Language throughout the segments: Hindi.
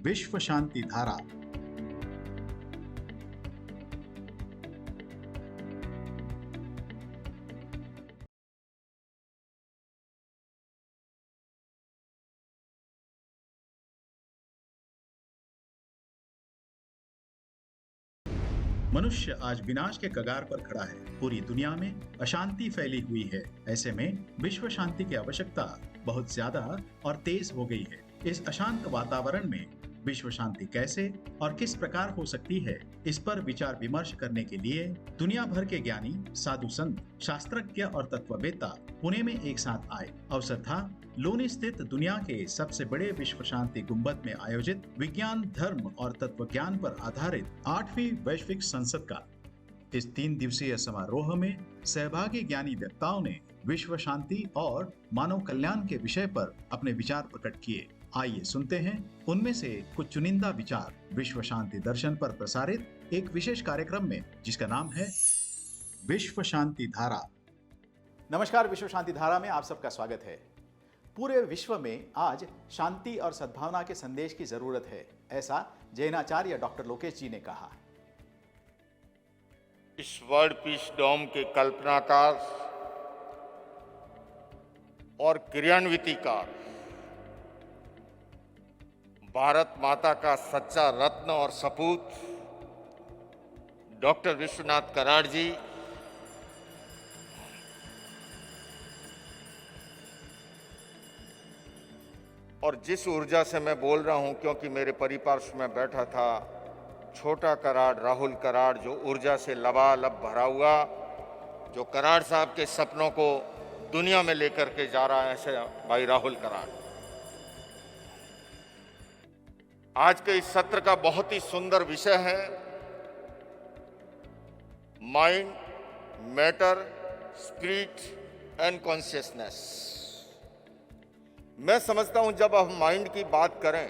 विश्व शांति धारा। मनुष्य आज विनाश के कगार पर खड़ा है। पूरी दुनिया में अशांति फैली हुई है। ऐसे में विश्व शांति की आवश्यकता बहुत ज्यादा और तेज हो गई है। इस अशांत वातावरण में विश्व शांति कैसे और किस प्रकार हो सकती है, इस पर विचार विमर्श करने के लिए दुनिया भर के ज्ञानी, साधु संत, शास्त्रज्ञ और तत्ववेत्ता पुणे में एक साथ आए। अवसर था लोनी स्थित दुनिया के सबसे बड़े विश्व शांति गुंबद में आयोजित विज्ञान, धर्म और तत्व ज्ञान पर आधारित 8वीं वैश्विक संसद का। इस 3 दिवसीय समारोह में सहभागी ज्ञानी वक्ताओं ने विश्व शांति और मानव कल्याण के विषय पर अपने विचार प्रकट किए। आइए सुनते हैं उनमें से कुछ चुनिंदा विचार विश्व शांति दर्शन पर प्रसारित एक विशेष कार्यक्रम में, जिसका नाम है विश्व शांति धारा। नमस्कार, विश्व शांति धारा में आप सबका स्वागत है। पूरे विश्व में आज शांति और सद्भावना के संदेश की जरूरत है, ऐसा जैनाचार्य डॉक्टर लोकेश जी ने कहा। इस वर्ल्ड पीस डोम के कल्पनाकार और क्रियान्वितिकार, भारत माता का सच्चा रत्न और सपूत डॉक्टर विश्वनाथ कराड़ जी और जिस ऊर्जा से मैं बोल रहा हूं, क्योंकि मेरे परिपार्श्व में बैठा था छोटा कराड़ राहुल कराड़, जो ऊर्जा से लबालब भरा हुआ, जो कराड़ साहब के सपनों को दुनिया में लेकर के जा रहा है, ऐसे भाई राहुल कराड़। आज के इस सत्र का बहुत ही सुंदर विषय है mind, matter, spirit and consciousness. मैं समझता हूं जब हम माइंड की बात करें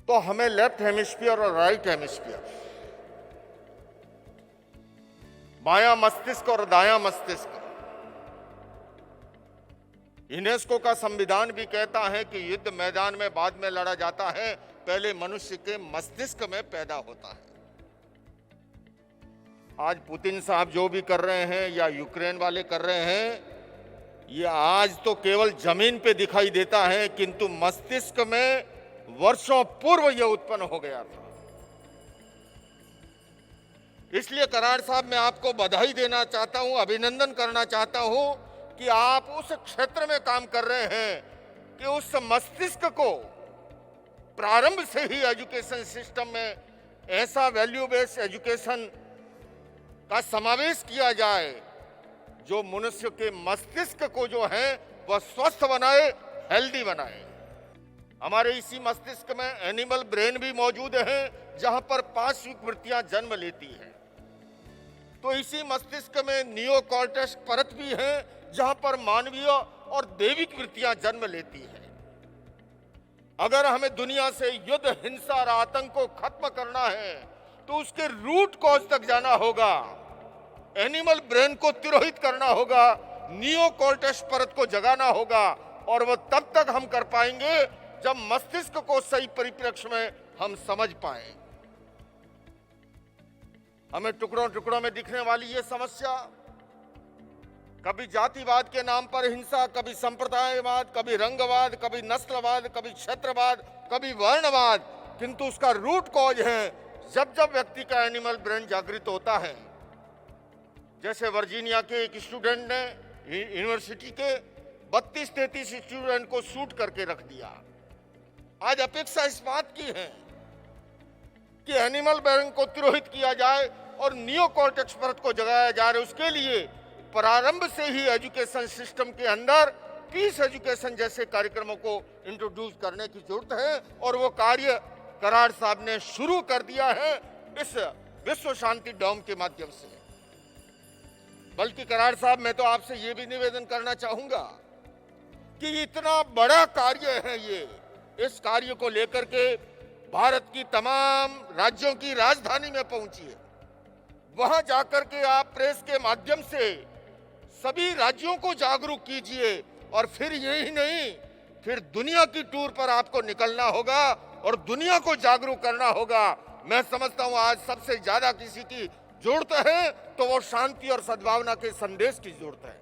तो हमें लेफ्ट हेमिस्फीयर और राइट हेमिस्फीयर, बायां मस्तिष्क और दायां मस्तिष्क, यूनेस्को का संविधान भी कहता है कि युद्ध मैदान में बाद में लड़ा जाता है, पहले मनुष्य के मस्तिष्क में पैदा होता है। आज पुतिन साहब जो भी कर रहे हैं या यूक्रेन वाले कर रहे हैं, ये आज तो केवल जमीन पे दिखाई देता है, किंतु मस्तिष्क में वर्षों पूर्व यह उत्पन्न हो गया था। इसलिए कराड़ साहब, मैं आपको बधाई देना चाहता हूं, अभिनंदन करना चाहता हूं कि आप उस क्षेत्र में काम कर रहे हैं कि उस मस्तिष्क को प्रारंभ से ही एजुकेशन सिस्टम में ऐसा वैल्यू बेस्ड एजुकेशन का समावेश किया जाए जो मनुष्य के मस्तिष्क को जो है वह स्वस्थ बनाए, हेल्दी बनाए। हमारे इसी मस्तिष्क में एनिमल ब्रेन भी मौजूद है, जहां पर 5 विकृतियां जन्म लेती है। तो इसी मस्तिष्क में नियोकॉर्टेक्स परत भी है, जहां पर मानवीय और दैविक वृत्तियां जन्म लेती है। अगर हमें दुनिया से युद्ध, हिंसा और आतंक को खत्म करना है तो उसके रूट कॉज तक जाना होगा, एनिमल ब्रेन को तिरोहित करना होगा, नियोकॉर्टेक्स परत को जगाना होगा, और वह तब तक हम कर पाएंगे जब मस्तिष्क को सही परिप्रेक्ष्य में हम समझ पाएं। हमें टुकड़ों टुकड़ों में दिखने वाली ये समस्या, कभी जातिवाद के नाम पर हिंसा, कभी संप्रदायवाद, कभी रंगवाद, कभी नस्लवाद, कभी क्षेत्रवाद, कभी वर्णवाद, किंतु उसका रूट कॉज है जब जब व्यक्ति का एनिमल ब्रेन जागृत होता है। जैसे वर्जीनिया के एक स्टूडेंट ने यूनिवर्सिटी के 32-33 स्टूडेंट को शूट करके रख दिया। आज अपेक्षा इस बात की है कि एनिमल ब्रेन को तिरोहित किया जाए और नियोकॉर्टेक्स परत को जगाया जा रहा है। उसके लिए प्रारंभ से ही एजुकेशन सिस्टम के अंदर पीस एजुकेशन जैसे कार्यक्रमों को इंट्रोड्यूस करने की जरूरत है, और वो कार्य कराड़ साहब ने शुरू कर दिया है इस विश्व शांति डोम के माध्यम से। बल्कि कराड़ साहब, मैं तो आपसे ये भी निवेदन करना चाहूंगा कि इतना बड़ा कार्य है ये, इस कार्य को लेकर के भारत की तमाम राज्यों की राजधानी में पहुंचिए। वहां जाकर के आप प्रेस के माध्यम से सभी राज्यों को जागरूक कीजिए, और फिर यही नहीं, फिर दुनिया की टूर पर आपको निकलना होगा और दुनिया को जागरूक करना होगा। मैं समझता हूं आज सबसे ज्यादा किसी की जरूरत है तो वो शांति और सद्भावना के संदेश की जरूरत है।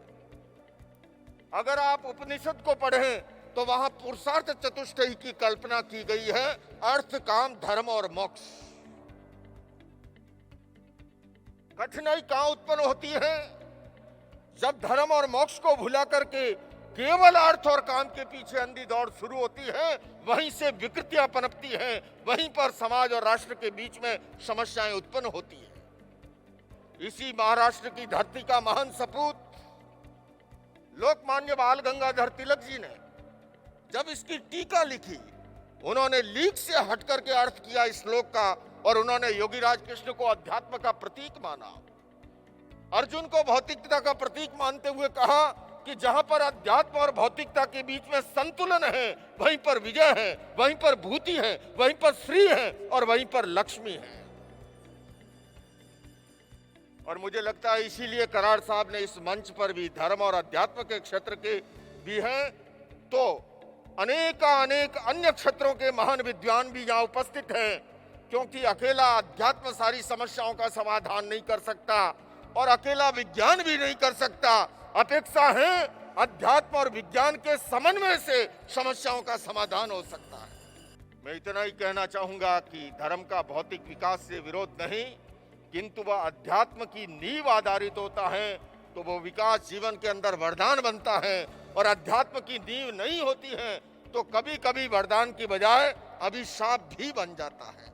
अगर आप उपनिषद को पढ़ें तो वहां पुरुषार्थ चतुष्टयी की कल्पना की गई है, अर्थ, काम, धर्म और मोक्ष। कठिनाई कहां उत्पन्न होती है? जब धर्म और मोक्ष को भुला करके केवल अर्थ और काम के पीछे अंधी दौड़ शुरू होती है, वहीं से विकृतियां पनपती हैं, वहीं पर समाज और राष्ट्र के बीच में समस्याएं उत्पन्न होती हैं। इसी महाराष्ट्र की धरती का महान सपूत लोकमान्य बाल गंगाधर तिलक जी ने जब इसकी टीका लिखी, उन्होंने लीक से हटकर के अर्थ किया इस श्लोक का और उन्होंने योगीराज कृष्ण को अध्यात्म का प्रतीक माना। अर्जुन को भौतिकता का प्रतीक मानते हुए कहा कि जहां पर अध्यात्म और भौतिकता के बीच में संतुलन है, वहीं पर विजय है, वहीं पर भूति है, वहीं पर श्री है और वहीं पर लक्ष्मी है। और मुझे लगता है इसीलिए कराड़ साहब ने इस मंच पर भी धर्म और अध्यात्म के क्षेत्र के भी हैं, तो अनेक अन्य क्षेत्रों के महान विद्वान भी यहाँ उपस्थित हैं, क्योंकि अकेला अध्यात्म सारी समस्याओं का समाधान नहीं कर सकता और अकेला विज्ञान भी नहीं कर सकता। अपेक्षा है अध्यात्म और विज्ञान के समन्वय से समस्याओं का समाधान हो सकता है। मैं इतना ही कहना चाहूंगा कि धर्म का भौतिक विकास से विरोध नहीं, किंतु वह अध्यात्म की नींव आधारित होता है तो वो विकास जीवन के अंदर वरदान बनता है, और अध्यात्म की नींव नहीं होती है तो कभी कभी वरदान की बजाय अभिशाप भी बन जाता है।